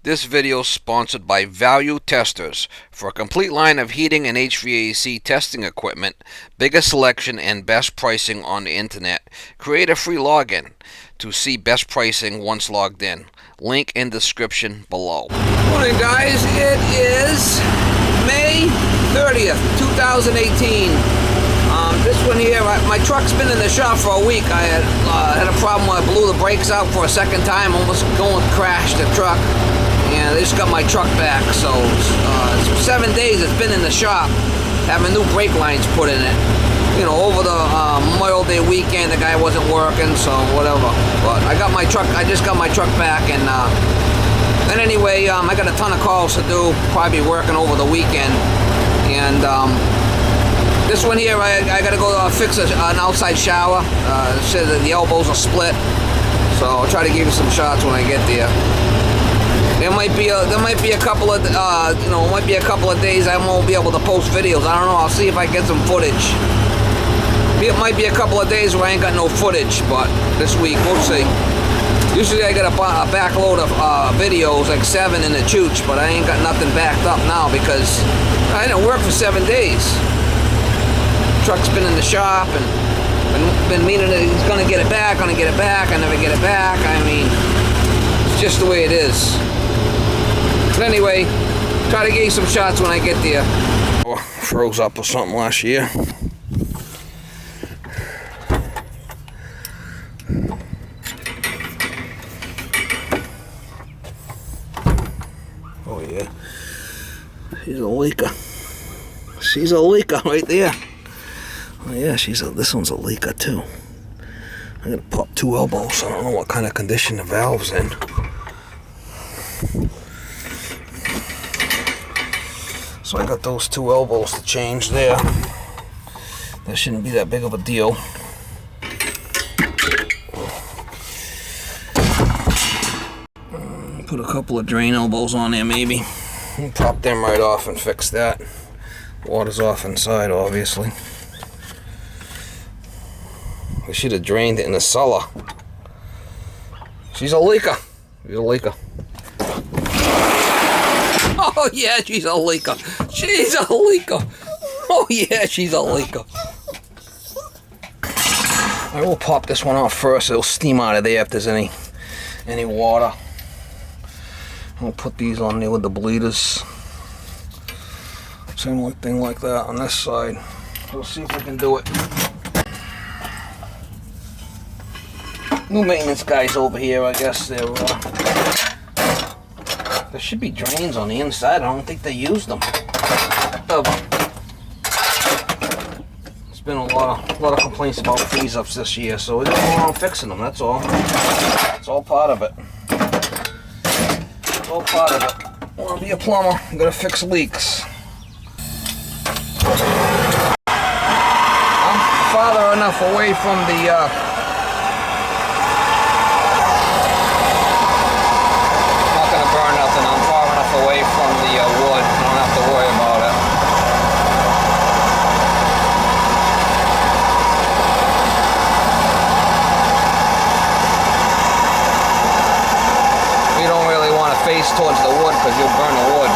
This video is sponsored by Value Testers. For a complete line of heating and HVAC testing equipment, biggest selection and best pricing on the internet, create a free login to see best pricing once logged in. Link in description below. Morning guys, it is May 30th, 2018. This one here, my truck's been in the shop for a week. I had a problem where I blew the brakes out for a second time, almost going to crash the truck. And they just got my truck back, so it's 7 days it's been in the shop, having new brake lines put in it. You know, over the Memorial Day weekend, the guy wasn't working, so whatever. But I just got my truck back, and anyway, I got a ton of calls to do, probably working over the weekend. And this one here, I got to go fix an outside shower. It says that the elbows are split, so I'll try to give you some shots when I get there. There might be a couple of days I won't be able to post videos. I don't know. I'll see if I get some footage. It might be a couple of days where I ain't got no footage, but this week we'll see. Usually I got a backload of videos, like 7 in the chooch, but I ain't got nothing backed up now because I didn't work for 7 days. Truck's been in the shop and been meaning that he's gonna get it back, I never get it back. I mean, it's just the way it is. But anyway, try to get you some shots when I get there. Oh, froze up or something last year. Oh yeah, she's a leaker. She's a leaker right there. Oh yeah, this one's a leaker too. I'm gonna pop 2 elbows. I don't know what kind of condition the valve's in. So I got those 2 elbows to change there. That shouldn't be that big of a deal. Put a couple of drain elbows on there maybe. And pop them right off and fix that. Water's off inside, obviously. We should have drained it in the cellar. She's a leaker. She's a leaker. Oh yeah, she's a leaker. She's a leaker. Oh yeah, she's a leaker. I will pop this one off first. It'll steam out of there if there's any water. I'll put these on there with the bleeders. Same thing like that on this side. We'll see if we can do it. New maintenance guys over here, I guess they're there should be drains on the inside. I don't think they used them. There's been a lot of complaints about freeze-ups this year, so we're going around fixing them. That's all. It's all part of it. It's all part of it. I want to be a plumber. I'm gonna fix leaks. I'm farther enough away from the. Away from the wood. I don't have to worry about it. You don't really want to face towards the wood because you'll burn the wood.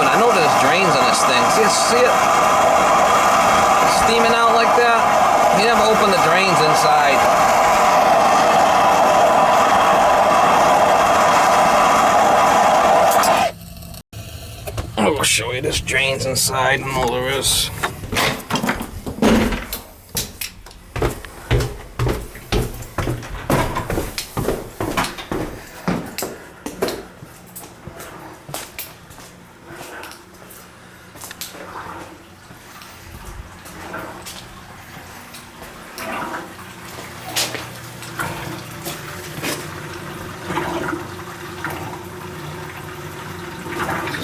open. I know there's drains on this thing. See it? Steaming out like that. He never opened the drains inside. I'll show you this drains inside and all there is.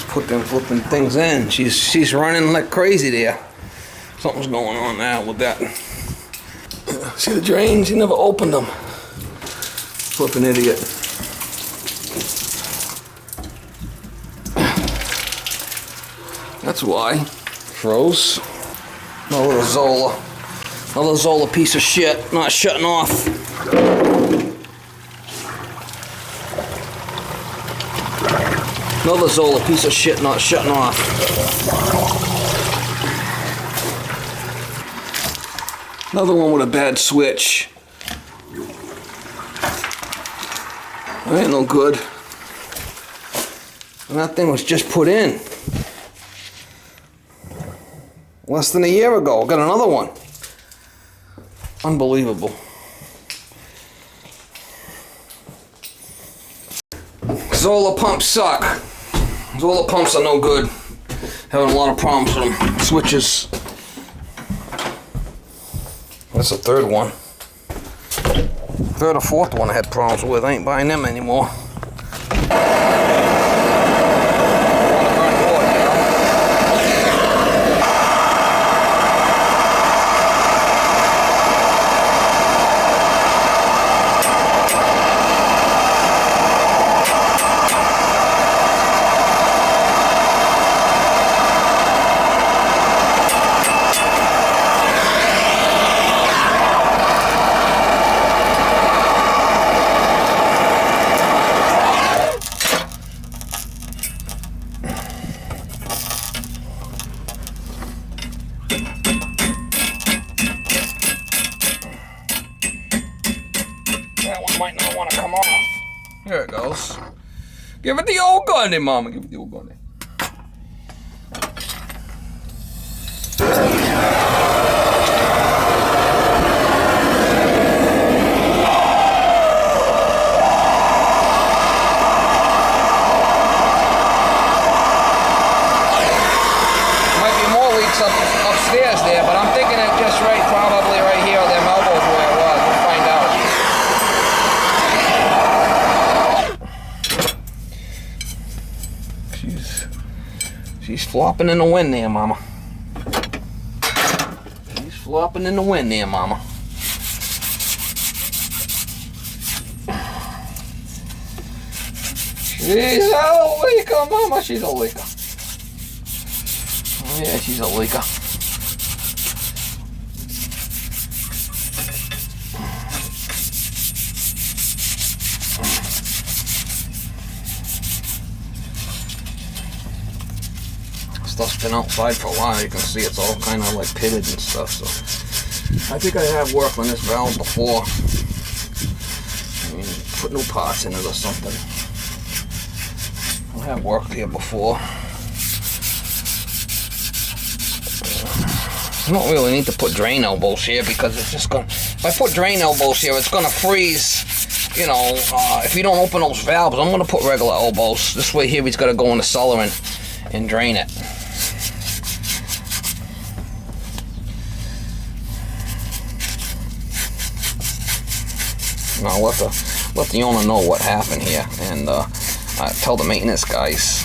Put them flipping things in. She's running like crazy there. Something's going on now with that. See the drains? He never opened them. Flipping idiot. That's why. Froze. Another Zola piece of shit. Not shutting off. Another Zola piece of shit not shutting off. Another one with a bad switch. That ain't no good. And that thing was just put in less than a year ago. Got another one. Unbelievable. Zola pumps suck. Zola pumps are no good. Having a lot of problems with them. Switches. That's the third one. Third or fourth one I had problems with. I ain't buying them anymore. That one might not want to come off. Here it goes. Give it the old gun there, Mama. Give it the old gun there. Might be more leaks upstairs there, but I'm thinking it just right, probably right here on them elbows where it was. We'll find out. She's flopping in the wind there, Mama. She's flopping in the wind there, Mama. She's a leaker, Mama. She's a leaker. Oh yeah, she's a leaker. Stuff's been outside for a while. You can see it's all kind of like pitted and stuff. So I think I have worked on this valve before. I mean, put new parts in it or something. I have worked here before. I don't really need to put drain elbows here because it's just gonna. If I put drain elbows here, it's gonna freeze. You know, if you don't open those valves, I'm gonna put regular elbows. This way here, he's gotta go in the cellar and drain it. Now let the owner know what happened here, and tell the maintenance guys.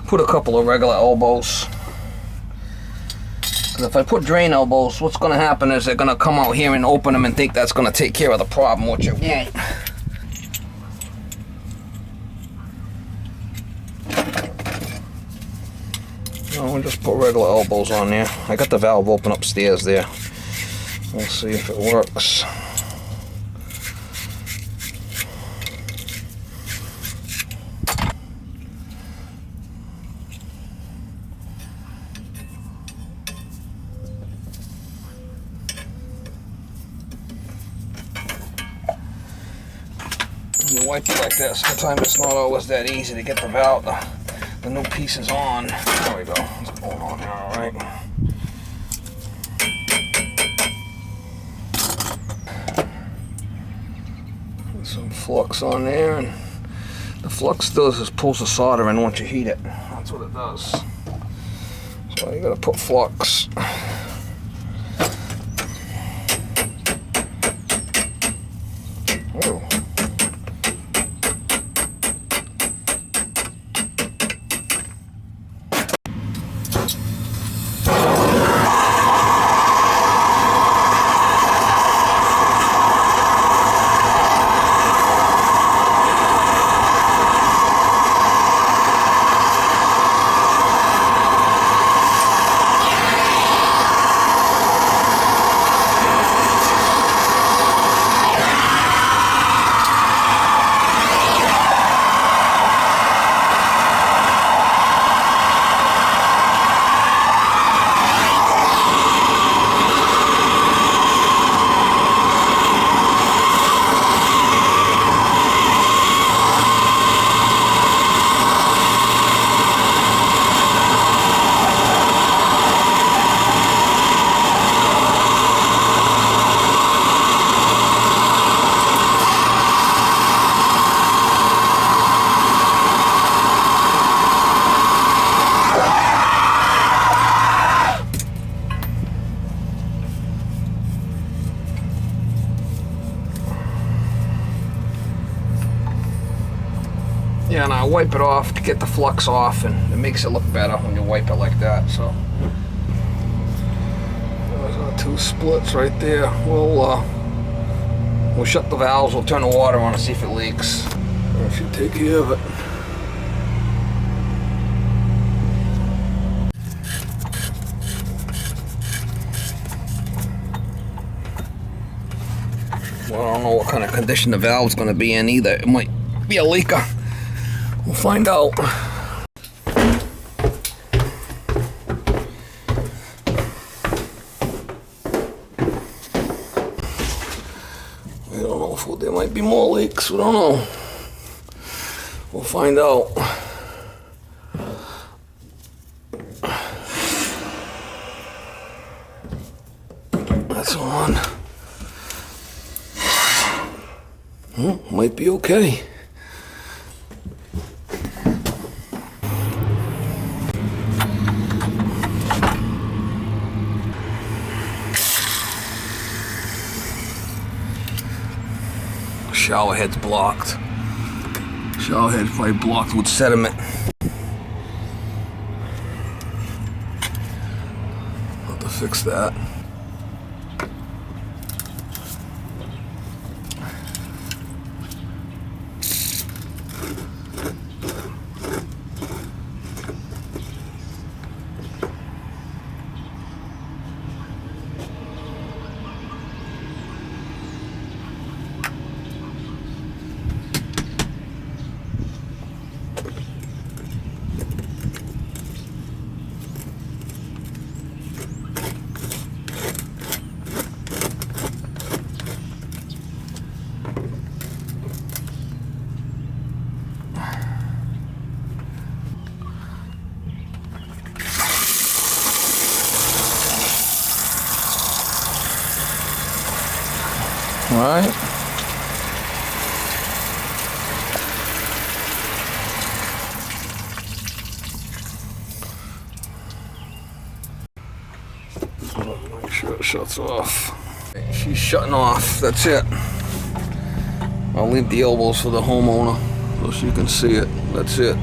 Put a couple of regular elbows. Because if I put drain elbows, what's going to happen is they're going to come out here and open them and think that's going to take care of the problem, which it won't. We'll just put regular elbows on there. I got the valve open upstairs there. We'll see if it works. When you wipe it like that, sometimes it's not always that easy to get the valve, the new pieces on. There we go. It's going on there, all right. Put some flux on there, and the flux does is pulls the solder in once you heat it. That's what it does. So you gotta put flux. Oh. Yeah, and I wipe it off to get the flux off, and it makes it look better when you wipe it like that. So those are the two splits right there. We'll shut the valves. We'll turn the water on and see if it leaks. Or if you take care of it. Well, I don't know what kind of condition the valve's going to be in either. It might be a leaker. We'll find out. I don't know if there might be more leaks. We don't know. We'll find out. That's on. Might be okay. Shower head's blocked. Shower head's probably blocked with sediment. Have to fix that. All right. Make sure it shuts off. She's shutting off. That's it. I'll leave the elbows for the homeowner so she can see it. That's it.